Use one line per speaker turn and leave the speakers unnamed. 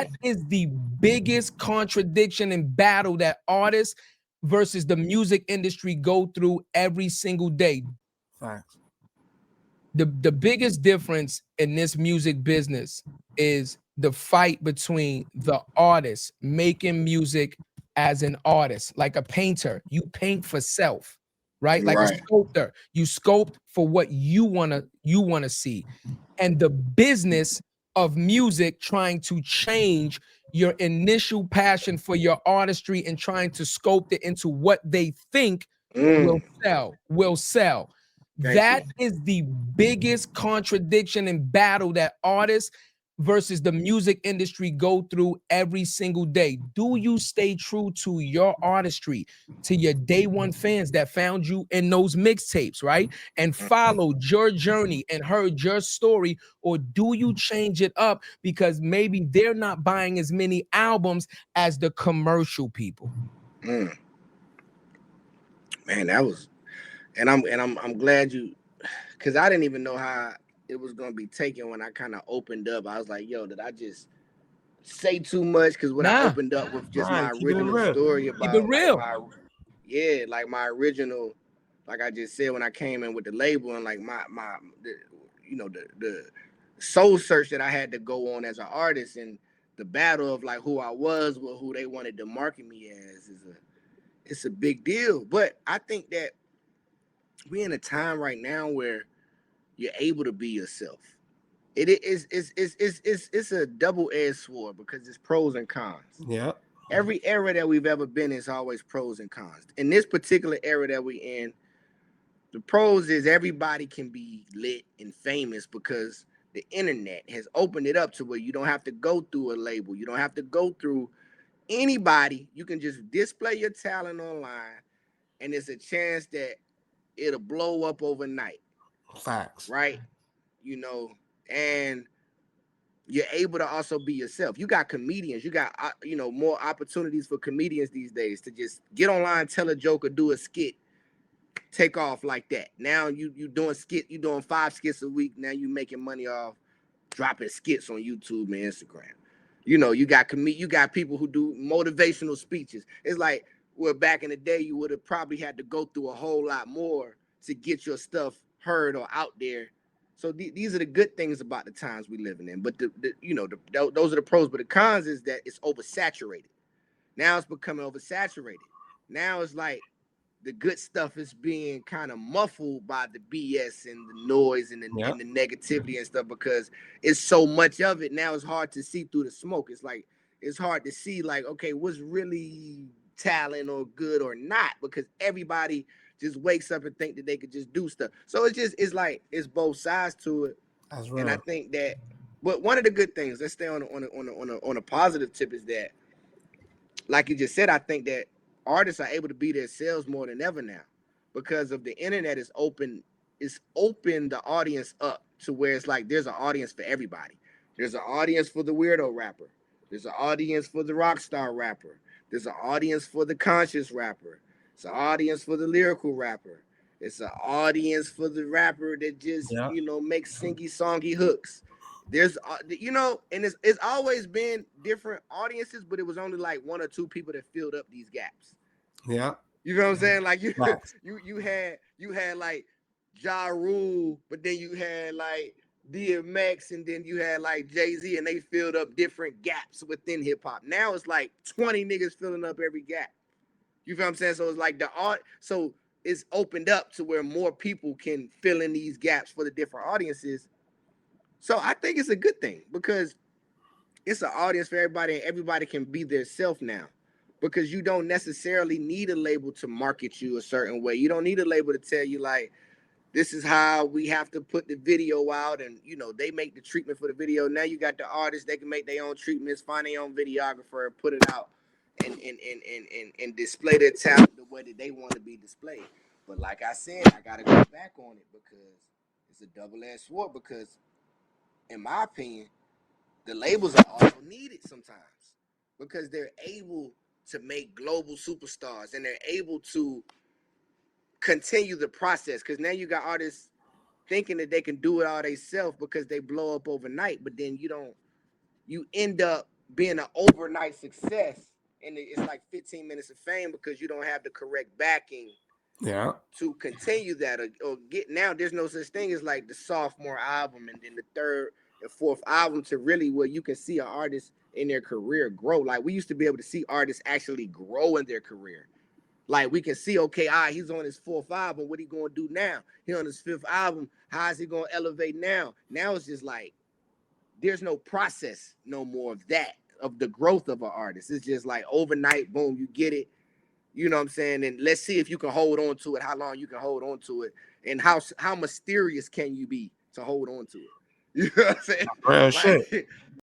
That is the biggest contradiction and battle that artists versus the music industry go through every single day.
Facts.
The biggest difference in this music business is the fight between the artist making music as an artist, like a painter. You paint for self, right? Like a
Right.
sculptor. You sculpt for what you wanna see. And the business of music trying to change your initial passion for your artistry and trying to sculpt it into what they think
Mm,
will sell.
thank you.
That is the biggest contradiction and battle that artists versus the music industry go through every single day. Do you stay true to your artistry, to your day one fans that found you in those mixtapes, right? And followed your journey and heard your story, or do you change it up because maybe they're not buying as many albums as the commercial people?
Mm, man, that was, and I'm glad you, because I didn't even know how it was gonna be taken when I kind of opened up. I was like, yo, did I just say too much? Because when I
Nah,
opened up with just
Nah,
my
keep it in
original
real.
story
keep it
about like
real.
my, yeah, like my original, like I just said when I came in with the label and like the, the soul search that I had to go on as an artist, and the battle of like who I was with who they wanted to market me as is a, it's a big deal. But I think that we're in a time right now where you're able to be yourself. It's a double-edged sword because it's pros and cons.
Yeah.
Every era that we've ever been in is always pros and cons. In this particular era that we in, the pros is everybody can be lit and famous because the internet has opened it up to where you don't have to go through a label. You don't have to go through anybody. You can just display your talent online, and it's a chance that it'll blow up overnight,
Facts.
right? You know, and you're able to also be yourself. You got comedians, you got more opportunities for comedians these days to just get online, tell a joke, or do a skit, take off like that. Now you doing skit, you doing 5 skits a week. Now you making money off dropping skits on YouTube and Instagram. You got people who do motivational speeches. It's like, well, back in the day, you would have probably had to go through a whole lot more to get your stuff heard or out there. So these are the good things about the times we living in. But those are the pros. But the cons is that it's oversaturated. Now it's becoming oversaturated. Now it's like the good stuff is being kind of muffled by the BS and the noise and
Yeah.
the negativity and stuff because it's so much of it. Now it's hard to see through the smoke. It's like it's hard to see like, okay, what's really talent or good or not, because everybody just wakes up and think that they could just do stuff. So it's like it's both sides to it.
That's
And I
real.
think that, but one of the good things, let's stay on a positive tip, is that, like you just said, I think that artists are able to be themselves more than ever now because of the internet is open. It's opened the audience up to where it's like there's an audience for everybody. There's an audience for the weirdo rapper. There's an audience for the rock star rapper. There's an audience for the conscious rapper. It's an audience for the lyrical rapper. It's an audience for the rapper that just
Yeah.
makes singy songy hooks. There's and it's always been different audiences, but it was only like one or two people that filled up these gaps.
Yeah.
You know what I'm saying? Like you
Facts.
you had like Ja Rule, but then you had like DMX, and then you had like Jay-Z, and they filled up different gaps within hip hop. Now it's like 20 niggas filling up every gap. You feel what I'm saying? So it's like the art, so it's opened up to where more people can fill in these gaps for the different audiences. So I think it's a good thing because it's an audience for everybody, and everybody can be their self now. Because you don't necessarily need a label to market you a certain way. You don't need a label to tell you like, this is how we have to put the video out, and they make the treatment for the video. Now you got the artists, they can make their own treatments, find their own videographer, put it out, and display their talent the way that they want to be displayed. But like I said, I gotta go back on it because it's a double-edged sword. Because in my opinion, the labels are also needed sometimes because they're able to make global superstars, and they're able to continue the process. Because now you got artists thinking that they can do it all themselves because they blow up overnight, but then you end up being an overnight success, and it's like 15 minutes of fame because you don't have the correct backing
Yeah.
to continue that or get. Now there's no such thing as like the sophomore album and then the third and fourth album to really where you can see an artist in their career grow. Like we used to be able to see artists actually grow in their career. Like we can see, okay, he's on his fourth album. What he gonna do now? He on his fifth album. How is he gonna elevate now? Now it's just like there's no process no more of that, of the growth of an artist. It's just like overnight, boom, you get it. You know what I'm saying? And let's see if you can hold on to it, how long you can hold on to it, and how mysterious can you be to hold on to it. You know what I'm saying?
Real
Like,
shit.